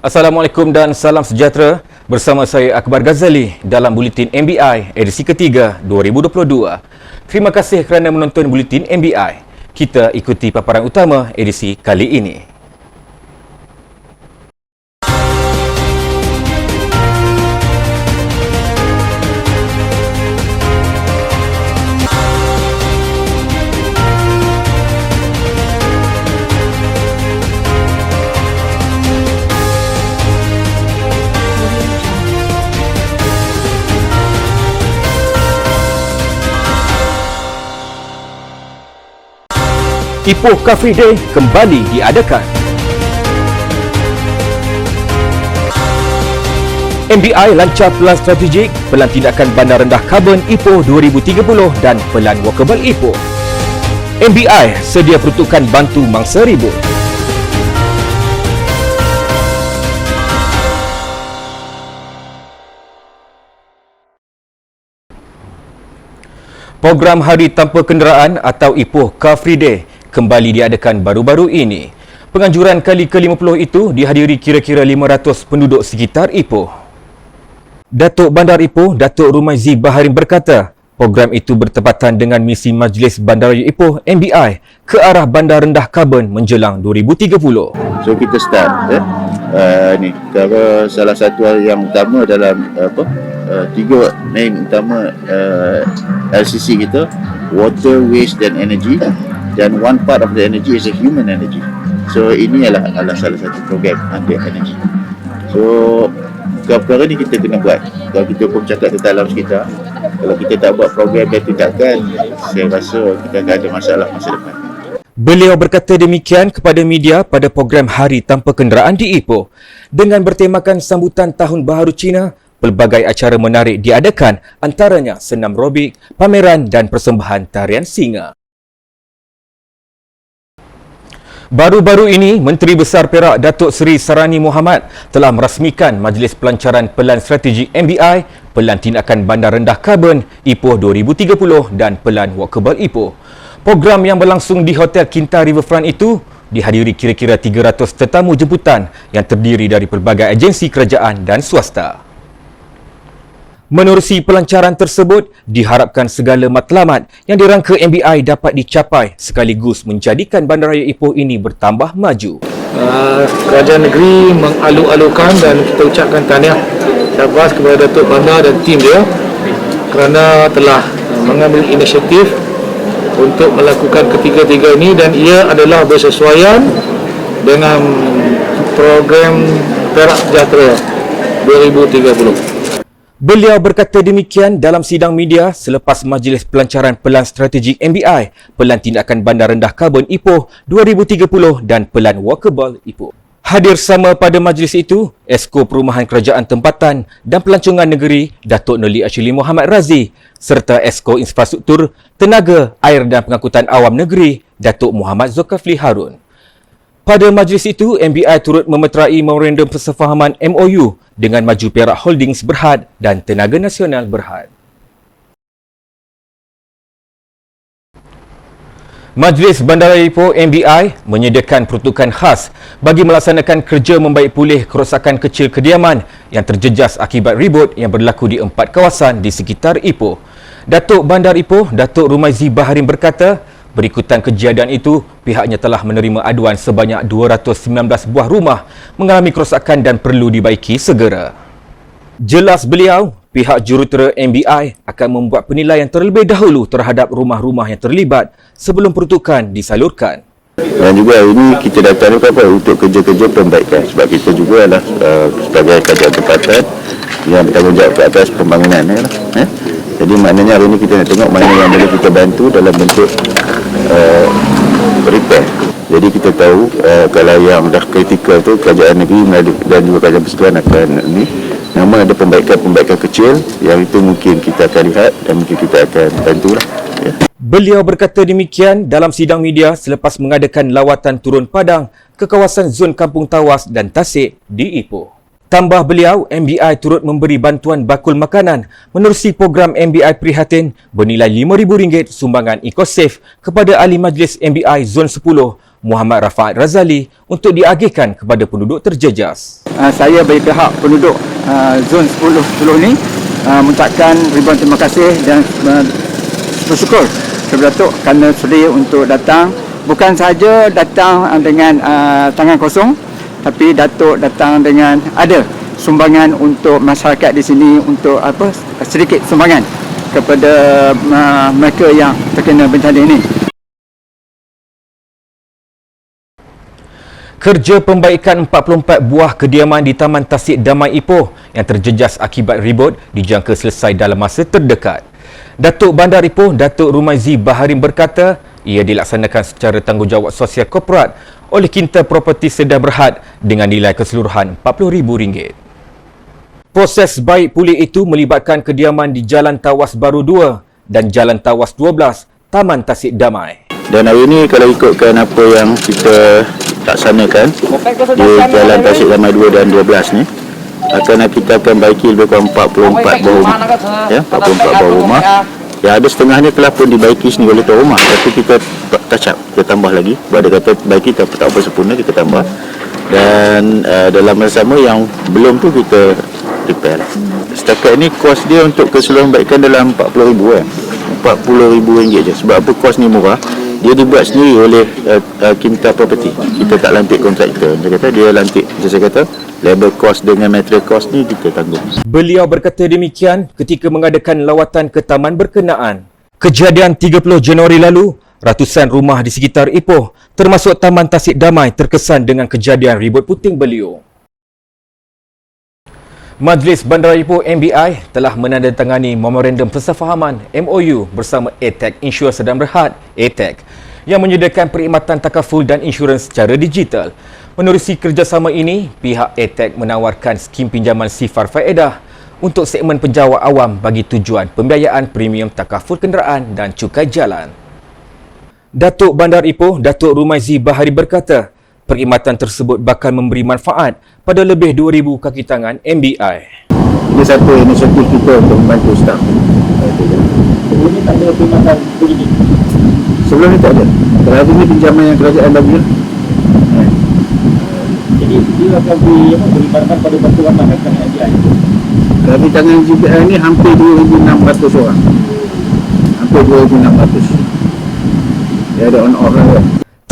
Assalamualaikum dan salam sejahtera. Bersama saya Akbar Ghazali dalam Buletin MBI edisi ketiga 2022. Terima kasih kerana menonton Buletin MBI. Kita ikuti paparan utama edisi kali ini. Ipoh Car Free Day kembali diadakan. MBI lancar pelan strategik, pelan tindakan bandar rendah karbon Ipoh 2030 dan pelan walkable Ipoh. MBI sedia peruntukan bantu mangsa ribut. Program Hari Tanpa Kenderaan atau Ipoh Car Free Day kembali diadakan baru-baru ini. Penganjuran kali ke-50 itu dihadiri kira-kira 500 penduduk sekitar Ipoh. Datuk Bandar Ipoh, Datuk Rumaizi Baharin berkata, program itu bertepatan dengan misi Majlis Bandaraya Ipoh MBI ke arah bandar rendah karbon menjelang 2030. So kita start ni kalau salah satu yang utama dalam tiga main utama LCC kita, water, waste dan energy, dan one part of the energy is a human energy. So ini adalah salah satu program under energy. So perkara ni kita kena buat. Kalau kita pun cakap tentang alam sekitar, kalau kita tak buat program dan tindakan, saya rasa kita akan ada masalah masa depan. Beliau berkata demikian kepada media pada program Hari Tanpa Kenderaan di Ipoh. Dengan bertemakan sambutan Tahun Baharu Cina, pelbagai acara menarik diadakan, antaranya senam robik, pameran dan persembahan tarian singa. Baru-baru ini, Menteri Besar Perak Datuk Seri Sarani Mohamad telah merasmikan Majlis Pelancaran Pelan Strategik MBI, Pelan Tindakan Bandar Rendah Karbon Ipoh 2030 dan Pelan Walkable Ipoh. Program yang berlangsung di Hotel Kinta Riverfront itu dihadiri kira-kira 300 tetamu jemputan yang terdiri dari pelbagai agensi kerajaan dan swasta. Menerusi pelancaran tersebut, diharapkan segala matlamat yang dirangka MBI dapat dicapai sekaligus menjadikan Bandaraya Ipoh ini bertambah maju. Kerajaan negeri mengalu-alukan dan kita ucapkan tahniah syabas kepada Datuk Bandar dan tim dia kerana telah mengambil inisiatif untuk melakukan ketiga-tiga ini, dan ia adalah bersesuaian dengan program Perak Sejahtera 2030. Beliau berkata demikian dalam sidang media selepas Majlis Pelancaran Pelan Strategik MBI, Pelan Tindakan Bandar Rendah Karbon Ipoh 2030 dan Pelan Walkable Ipoh. Hadir sama pada majlis itu, Esko Perumahan Kerajaan Tempatan dan Pelancongan Negeri Datuk Noli Ashili Muhammad Razi serta Esko Infrastruktur, Tenaga, Air dan Pengangkutan Awam Negeri Datuk Muhammad Zulkifli Harun. Pada majlis itu, MBI turut memeterai memorandum persefahaman MOU dengan Maju Perak Holdings Berhad dan Tenaga Nasional Berhad. Majlis Bandaraya Ipoh MBI menyediakan peruntukan khas bagi melaksanakan kerja membaik pulih kerosakan kecil kediaman yang terjejas akibat ribut yang berlaku di 4 kawasan di sekitar Ipoh. Datuk Bandar Ipoh, Datuk Rumaizi Baharin berkata, berikutan kejadian itu, pihaknya telah menerima aduan sebanyak 219 buah rumah mengalami kerosakan dan perlu dibaiki segera. Jelas beliau, pihak jurutera MBI akan membuat penilaian terlebih dahulu terhadap rumah-rumah yang terlibat sebelum peruntukan disalurkan. Dan juga ini kita datang untuk kerja-kerja perbaikan, sebab kita juga adalah sebagai kerajaan tempatan yang bertanggungjawab ke atas pembangunan. Jadi maknanya hari ini kita nak tengok mana yang boleh kita bantu dalam bentuk repair. Jadi kita tahu kalau yang dah kritikal tu kerajaan negeri dan juga kerajaan persekutuan akan ni, namun ada pembaikan kecil yang itu mungkin kita akan lihat dan mungkin kita akan bantulah. Ya. Beliau berkata demikian dalam sidang media selepas mengadakan lawatan turun padang ke kawasan zon Kampung Tawas dan Tasik di Ipoh. Tambah beliau, MBI turut memberi bantuan bakul makanan menerusi program MBI Prihatin bernilai RM5,000 sumbangan EcoSafe kepada Ahli Majlis MBI Zon 10 Muhammad Rafaat Razali untuk diagihkan kepada penduduk terjejas. saya bagi pihak penduduk zon 10 ni mengucapkan ribuan terima kasih dan bersyukur kepada Datuk kerana sedia untuk datang. Bukan sahaja datang dengan tangan kosong, tapi Datuk datang dengan ada sumbangan untuk masyarakat di sini, untuk sedikit sumbangan kepada mereka yang terkena bencana ini. Kerja pembaikan 44 buah kediaman di Taman Tasik Damai Ipoh yang terjejas akibat ribut dijangka selesai dalam masa terdekat. Datuk Bandar Ipoh, Datuk Rumaizi Baharin berkata, ia dilaksanakan secara tanggungjawab sosial korporat oleh Kinta Properti Sedah Berhad dengan nilai keseluruhan RM40,000. Proses baik pulih itu melibatkan kediaman di Jalan Tawas Baru 2 dan Jalan Tawas 12, Taman Tasik Damai. Dan hari ini kalau ikutkan apa yang kita laksanakan di Jalan Tasik Damai 2 dan 12 ni, kita akan baiki lebih kurang 44 bawah rumah. Ya, 44 bawah rumah. Ya, ada setengahnya telah pun dibaiki sendiri oleh tuan rumah. Tapi kita touch up, kita tambah lagi. Sebab dia kata baiki tak apa sempurna, kita tambah. Dan dalam masa sama yang belum tu kita repair. Setakat ni kos dia untuk keseluruhan baikan dalam RM40,000 RM40,000 je. Sebab apa kos ni murah? Dia dibuat sendiri oleh Kinta Property. Kita tak lantik kontraktor. Dia kata dia lantik. Saya kata labor cost dengan material cost ni kita tanggung. Beliau berkata demikian ketika mengadakan lawatan ke taman berkenaan. Kejadian 30 Januari lalu, ratusan rumah di sekitar Ipoh, termasuk Taman Tasik Damai, terkesan dengan kejadian ribut puting beliung. Majlis Bandaraya Ipoh MBI telah menandatangani Memorandum Persefahaman MOU bersama ATEC Insur Sedah Berhad ATEC yang menyediakan perkhidmatan takaful dan insurans secara digital. Menerusi kerjasama ini, pihak ATEC menawarkan skim pinjaman sifar faedah untuk segmen penjawat awam bagi tujuan pembiayaan premium takaful kenderaan dan cukai jalan. Datuk Bandar Ipoh, Datuk Rumaizi Bahari berkata, perkhidmatan tersebut bakal memberi manfaat pada lebih 2,000 kaki tangan MBI. Ini satu inisiatif kita untuk membantu staf. Sebelum ni tak ada perkhidmatan begini. Sebelum ni tak ada. Kalau ini pinjaman yang kerajaan bagi. Jadi dia akan beribaratkan pada bantuan kaki tangan MBI. Kaki tangan GPI ni hampir 2,600 orang. Hampir 2,600. Dia ada on-off lah.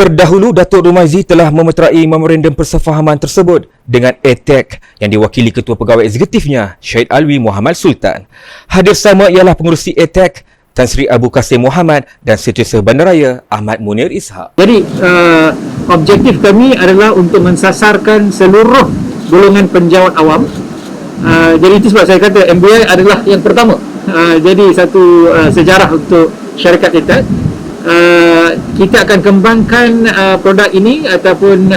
Terdahulu, Datuk Rumaizi telah memeterai memorandum persefahaman tersebut dengan ATEC yang diwakili Ketua Pegawai Eksekutifnya, Syed Alwi Muhammad Sultan. Hadir sama ialah pengerusi ATEC, Tan Sri Abu Kasim Muhammad dan Setiausaha Bandaraya Ahmad Munir Ishak. Jadi objektif kami adalah untuk mensasarkan seluruh golongan penjawat awam. Jadi itu sebab saya kata MBI adalah yang pertama. Jadi satu sejarah untuk syarikat ATEC. Kita akan kembangkan produk ini ataupun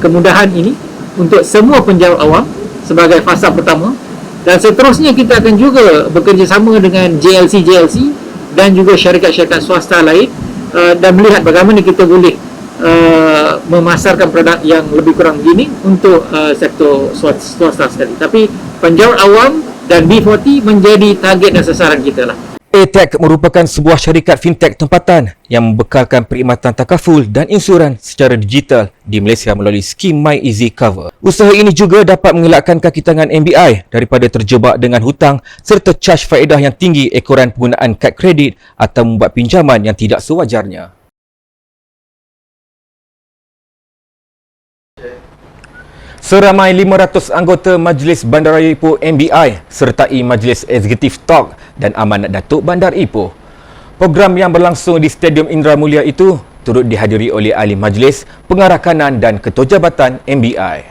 kemudahan ini untuk semua penjawat awam sebagai fasa pertama, dan seterusnya kita akan juga bekerjasama dengan JLC dan juga syarikat-syarikat swasta lain dan melihat bagaimana kita boleh memasarkan produk yang lebih kurang begini untuk sektor swasta sekali. Tapi penjawat awam dan B40 menjadi target dan sasaran kita lah. ATEC merupakan sebuah syarikat fintech tempatan yang membekalkan perkhidmatan takaful dan insuran secara digital di Malaysia melalui skim My Easy Cover. Usaha ini juga dapat mengelakkan kaki tangan MBI daripada terjebak dengan hutang serta caj faedah yang tinggi ekoran penggunaan kad kredit atau membuat pinjaman yang tidak sewajarnya. Seramai 500 anggota Majlis Bandaraya Ipoh MBI sertai Majlis Eksekutif TOK dan Amanat Datuk Bandar Ipoh. Program yang berlangsung di Stadium Indra Mulia itu turut dihadiri oleh ahli majlis, pengarah kanan dan ketua jabatan MBI.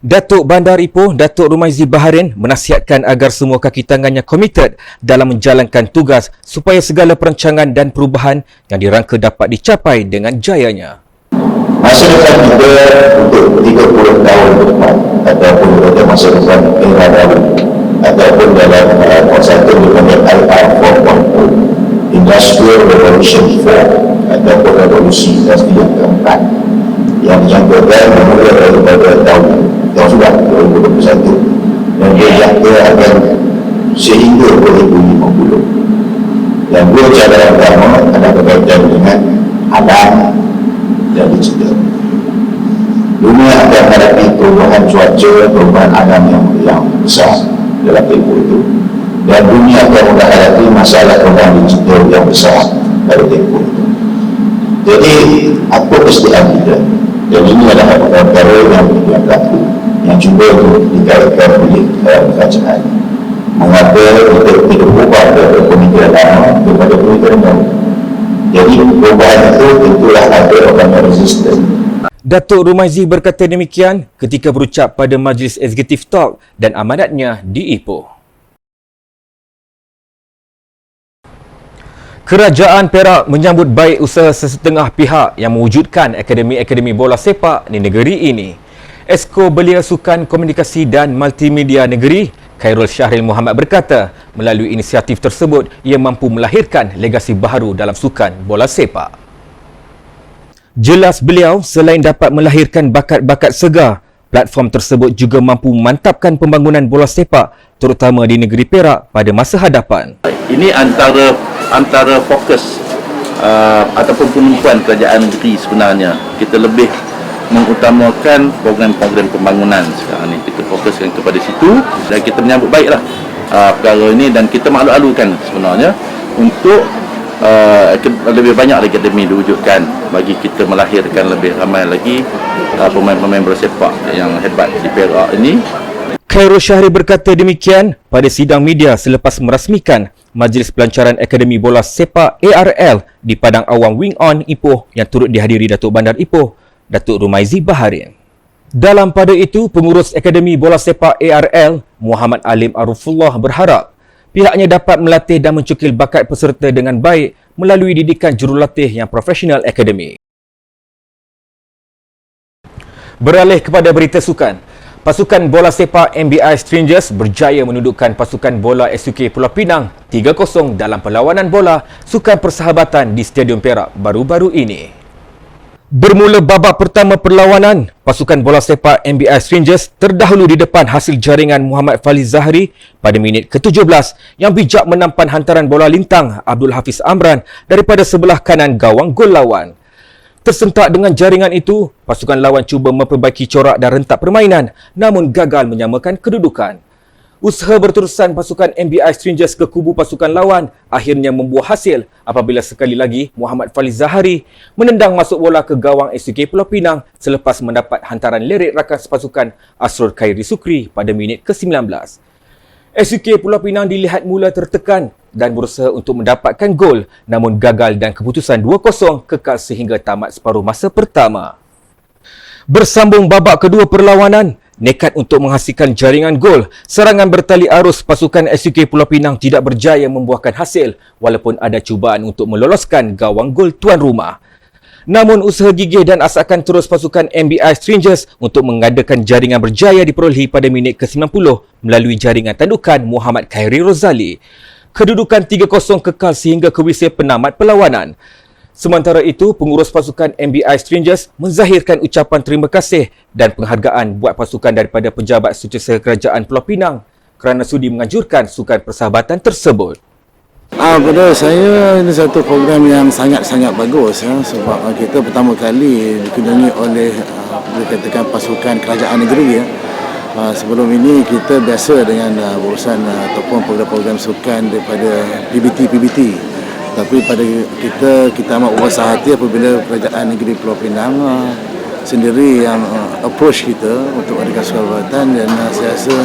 Datuk Bandar Ipoh, Datuk Rumaizi Baharin menasihatkan agar semua kaki tangannya komited dalam menjalankan tugas supaya segala perancangan dan perubahan yang dirangka dapat dicapai dengan jayanya. Masa depan kita untuk 30 tahun ke depan ataupun pada masa depan era baru ataupun dalam konseptor dipanggil IR 4.0 Industrial Revolution 4 ataupun revolusi industri yang keempat yang dijangkakan bermula daripada tahun sudah 2021 dan dia jangka akan sehingga 2050. Yang dua cabaran pertama adalah berkaitan dengan alam dan digital. Dunia akan menghadapi perubahan cuaca, perubahan alam yang besar dalam tempoh itu, dan dunia akan menghadapi masalah perubahan digital yang besar pada tempoh itu. Jadi apa kesediaan kita, dan ini adalah perkara yang berlaku, yang cuba untuk dikaitkan oleh kerajaan. Mengapa kita tidak berubah dari pemikiran lama kepada pemikiran baru. Jadi perubahan itu tentulah ada orang yang resisten. Datuk Rumaizi berkata demikian ketika berucap pada Majlis Eksekutif Talk dan amanatnya di Ipoh. Kerajaan Perak menyambut baik usaha sesetengah pihak yang mewujudkan akademi-akademi bola sepak di negeri ini. Esko Belia Sukan Komunikasi dan Multimedia Negeri, Khairul Syahril Muhammad berkata, melalui inisiatif tersebut, ia mampu melahirkan legasi baharu dalam sukan bola sepak. Jelas beliau, selain dapat melahirkan bakat-bakat segar, platform tersebut juga mampu memantapkan pembangunan bola sepak, terutama di negeri Perak pada masa hadapan. Ini antara fokus ataupun penumpuan kerajaan negeri sebenarnya. Kita lebih mengutamakan program-program pembangunan sekarang ni. Kita fokuskan kepada situ dan kita menyambut baiklah perkara ini, dan kita malu-alukan sebenarnya untuk lebih banyak lagi akademi diwujudkan bagi kita melahirkan lebih ramai lagi pemain-pemain bola sepak yang hebat di Perak ini. Khairul Syahri berkata demikian pada sidang media selepas merasmikan Majlis Pelancaran Akademi Bola Sepak ARL di Padang Awam Wing On Ipoh yang turut dihadiri Datuk Bandar Ipoh, Datuk Rumaizi Baharin. Dalam pada itu, pengurus Akademi Bola Sepak ARL, Muhammad Alim Arufullah berharap pihaknya dapat melatih dan mencukil bakat peserta dengan baik melalui didikan jurulatih yang profesional akademi. Beralih kepada berita sukan. Pasukan bola sepak MBI Strangers berjaya menundukkan pasukan bola SUK Pulau Pinang 3-0 dalam perlawanan bola sukan persahabatan di Stadium Perak baru-baru ini. Bermula babak pertama perlawanan, pasukan bola sepak MBI Strangers terdahulu di depan hasil jaringan Muhammad Faliz Zahri pada minit ke-17 yang bijak menampan hantaran bola lintang Abdul Hafiz Amran daripada sebelah kanan gawang gol lawan. Tersentak dengan jaringan itu, pasukan lawan cuba memperbaiki corak dan rentak permainan namun gagal menyamakan kedudukan. Usaha berterusan pasukan MBI Strangers ke kubu pasukan lawan akhirnya membuah hasil apabila sekali lagi Muhammad Faliz Zahari menendang masuk bola ke gawang SUK Pulau Pinang selepas mendapat hantaran lirik rakan sepasukan Asrul Khairi Sukri pada minit ke-19. SUK Pulau Pinang dilihat mula tertekan dan berusaha untuk mendapatkan gol namun gagal dan keputusan 2-0 kekal sehingga tamat separuh masa pertama. Bersambung babak kedua perlawanan, nekat untuk menghasilkan jaringan gol, serangan bertali arus pasukan SUK Pulau Pinang tidak berjaya membuahkan hasil walaupun ada cubaan untuk meloloskan gawang gol tuan rumah. Namun usaha gigih dan asakan terus pasukan MBI Strangers untuk mengadakan jaringan berjaya diperolehi pada minit ke-90 melalui jaringan tandukan Muhammad Khairi Rozali. Kedudukan 3-0 kekal sehingga ke whistle penamat perlawanan. Sementara itu, pengurus pasukan MBI Strangers menzahirkan ucapan terima kasih dan penghargaan buat pasukan daripada pejabat setiausaha kerajaan Pulau Pinang kerana sudi menganjurkan sukan persahabatan tersebut. Pada saya, ini satu program yang sangat-sangat bagus ya, sebab kita pertama kali dikunjungi oleh dikatakan pasukan kerajaan negeri ya. Sebelum ini kita biasa dengan urusan ataupun program-program sukan daripada PBT. Tapi pada kita amat berbesar hati apabila kerajaan negeri Pulau Pinang sendiri yang approach kita untuk adakan persahabatan, dan saya rasa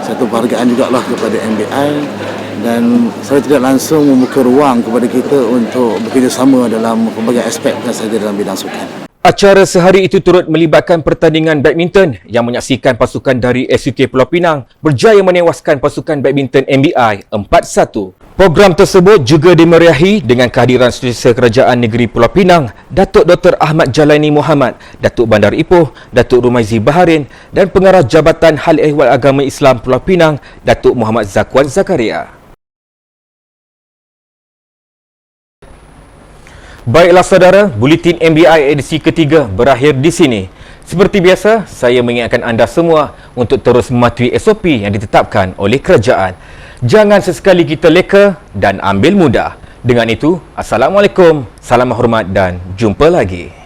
satu penghargaan jugalah kepada MBI, dan saya tidak langsung membuka ruang kepada kita untuk bekerjasama dalam pelbagai aspek, bukan sahaja dalam bidang sukan. Acara sehari itu turut melibatkan pertandingan badminton yang menyaksikan pasukan dari SUK Pulau Pinang berjaya menewaskan pasukan badminton MBI 4-1. Program tersebut juga dimeriahi dengan kehadiran Setiausaha Kerajaan Negeri Pulau Pinang, Datuk Dr. Ahmad Jalaini Muhammad, Datuk Bandar Ipoh, Datuk Rumaizi Baharin dan Pengarah Jabatan Hal Ehwal Agama Islam Pulau Pinang, Datuk Muhammad Zakwan Zakaria. Baiklah saudara, Buletin MBI edisi ketiga berakhir di sini. Seperti biasa, saya mengingatkan anda semua untuk terus mematuhi SOP yang ditetapkan oleh kerajaan. Jangan sesekali kita leka dan ambil mudah. Dengan itu, Assalamualaikum, salam hormat dan jumpa lagi.